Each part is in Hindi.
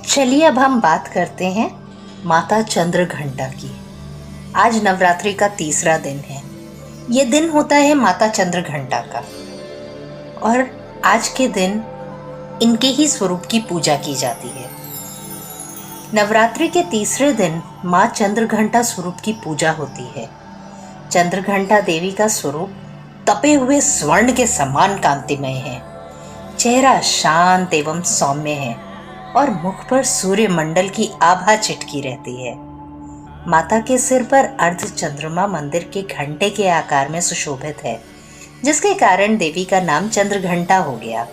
चलिए अब हम बात करते हैं माता चंद्रघंटा की। आज नवरात्रि का तीसरा दिन है। ये दिन होता है माता चंद्रघंटा का और आज के दिन इनके ही स्वरूप की पूजा की जाती है। नवरात्रि के तीसरे दिन माँ चंद्रघंटा स्वरूप की पूजा होती है। चंद्रघंटा देवी का स्वरूप तपे हुए स्वर्ण के समान कांतिमय है। चेहरा शांत एवं सौम्य है और मुख पर सूर्यमंडल की आभा चिटकी रहती है। माता के सिर पर अर्ध चंद्रमा मंदिर के घंटे के आकार में सुशोभित है, जिसके कारण देवी का नाम चंद्रघंटा हो गया।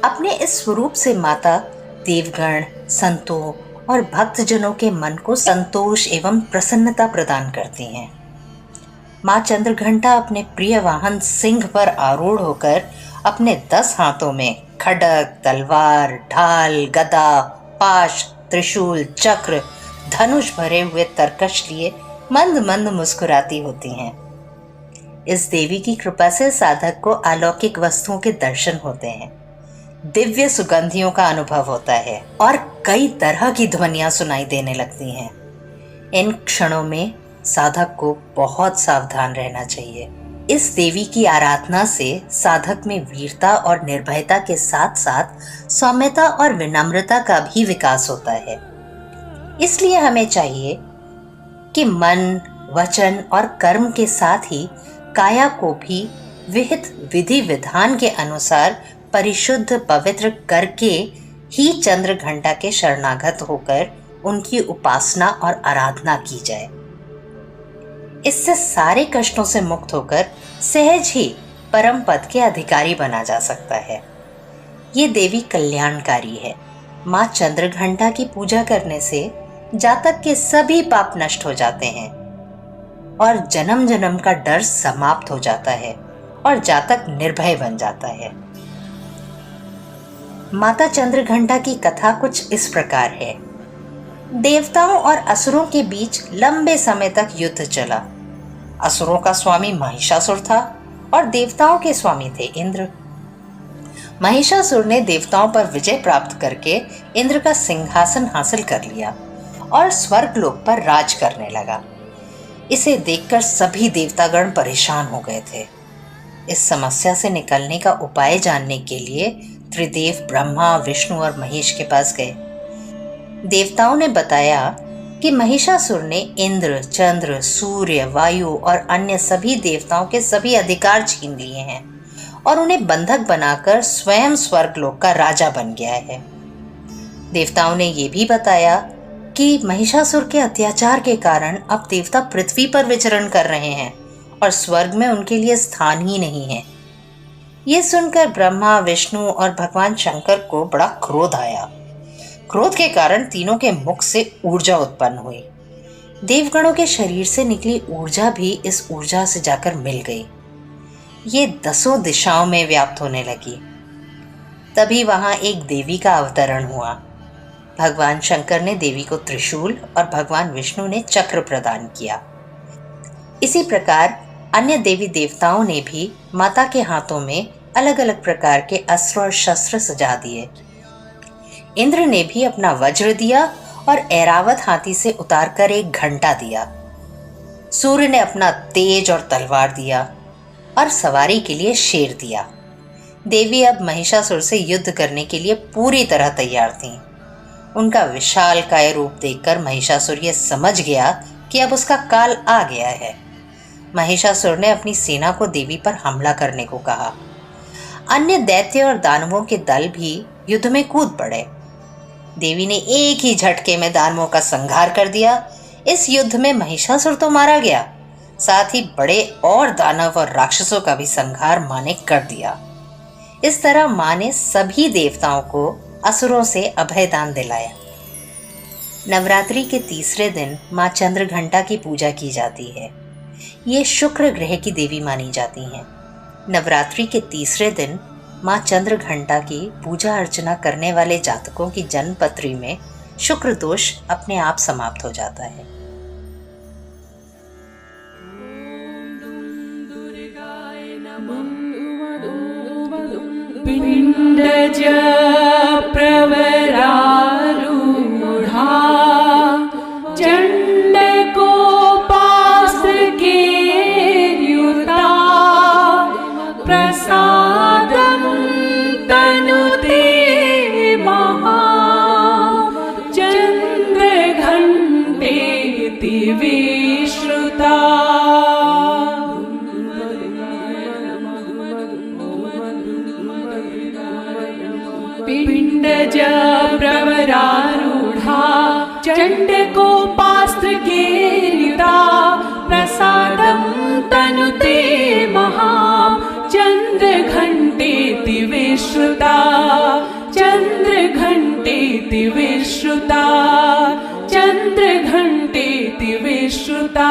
अपने इस स्वरूप से माता देवगण, संतों और भक्तजनों के मन को संतोष एवं प्रसन्नता प्रदान करती हैं। माँ चंद्रघंटा अपने प्रिय वाहन सिंह पर आरूढ़ होकर अपने 10 हाथों में खड्ग, तलवार, ढाल, गदा, पाश, त्रिशूल, चक्र, धनुष भरे हुए तरकश लिए मंद मंद मुस्कुराती होती हैं। इस देवी की कृपा से साधक को अलौकिक वस्तुओं के दर्शन होते हैं, दिव्य सुगंधियों का अनुभव होता है और कई तरह की ध्वनियां सुनाई देने लगती हैं। इन क्षणों में साधक को बहुत सावधान रहना चाहिए। इस देवी की आराधना से साधक में वीरता और निर्भयता के साथ साथ सौम्यता और विनम्रता का भी विकास होता है। इसलिए हमें चाहिए कि मन, वचन और कर्म के साथ ही काया को भी विहित विधि विधान के अनुसार परिशुद्ध पवित्र करके ही चंद्रघंटा के शरणागत होकर उनकी उपासना और आराधना की जाए। इससे सारे कष्टों से मुक्त होकर सहज ही परम पद के अधिकारी बना जा सकता है। ये देवी कल्याणकारी है। माँ चंद्रघंटा की पूजा करने से जातक के सभी पाप नष्ट हो जाते हैं और जन्म जन्म का डर समाप्त हो जाता है और जातक निर्भय बन जाता है। माता चंद्रघंटा की कथा कुछ इस प्रकार है। देवताओं और असुरों के बीच लंबे समय तक युद्ध चला। असुरों का स्वामी महिषासुर था और देवताओं के स्वामी थे इंद्र। महिषासुर ने देवताओं पर विजय प्राप्त करके इंद्र का सिंहासन हासिल कर लिया और स्वर्गलोक पर राज करने लगा। इसे देखकर सभी देवतागण परेशान हो गए थे। इस समस्या से निकलने का उपाय जानने के लिए त्रिदेव ब्रह्मा, विष्णु और महेश के पास गए। देवताओं ने बताया कि महिषासुर ने इंद्र, चंद्र, सूर्य, वायु और अन्य सभी देवताओं के सभी अधिकार छीन लिए हैं और उन्हें बंधक बनाकर स्वयं स्वर्गलोक का राजा बन गया है। देवताओं ने यह भी बताया कि महिषासुर के अत्याचार के कारण अब देवता पृथ्वी पर विचरण कर रहे हैं और स्वर्ग में उनके लिए स्थान ही नहीं है। ये सुनकर ब्रह्मा, विष्णु और भगवान शंकर को बड़ा क्रोध आया। क्रोध के कारण तीनों के मुख से ऊर्जा उत्पन्न हुई। देवगणों के शरीर से निकली ऊर्जा भी इस ऊर्जा से जाकर मिल गई। ये 10 दिशाओं में व्याप्त होने लगी। तभी वहां एक देवी का अवतरण हुआ। भगवान शंकर ने देवी को त्रिशूल और भगवान विष्णु ने चक्र प्रदान किया। इसी प्रकार अन्य देवी देवताओं ने भी माता के हाथों में अलग अलग प्रकार के अस्त्र और शस्त्र सजा दिए। इंद्र ने भी अपना वज्र दिया और ऐरावत हाथी से उतारकर एक घंटा दिया। सूर्य ने अपना तेज और तलवार दिया और सवारी के लिए शेर दिया। देवी अब महिषासुर से युद्ध करने के लिए पूरी तरह तैयार थीं। उनका विशाल काय रूप देखकर महिषासुर यह समझ गया कि अब उसका काल आ गया है। महिषासुर ने अपनी सेना को देवी पर हमला करने को कहा। अन्य दैत्य और दानवों के दल भी युद्ध में कूद पड़े। देवी ने एक ही झटके में दानवों का संहार कर दिया। इस युद्ध में महिषासुर तो मारा गया, साथ ही बड़े और दानव और राक्षसों का भी संहार माँ ने कर दिया। इस तरह माँ ने सभी देवताओं को असुरों से अभयदान दिलाया। नवरात्रि के तीसरे दिन माँ चंद्रघंटा की पूजा की जाती है। ये शुक्र ग्रह की देवी मानी जाती हैं। नवरात्रि के तीसरे दिन माँ चंद्रघंटा की पूजा अर्चना करने वाले जातकों की जन्मपत्री में शुक्र दोष अपने आप समाप्त हो जाता है। पिण्डज प्रवरारूढा चण्डकोपासकेर्युता प्रसादं तनुते महा चन्द्रघण्टेति विश्रुता पिण्डज प्रवरारूढा चण्डकोपास्त्रकेर्युता प्रसादं तनुते महा चन्द्रघण्टेति विश्रुता चन्द्रघण्टेति विश्रुता चन्द्रघण्टेति विश्रुता।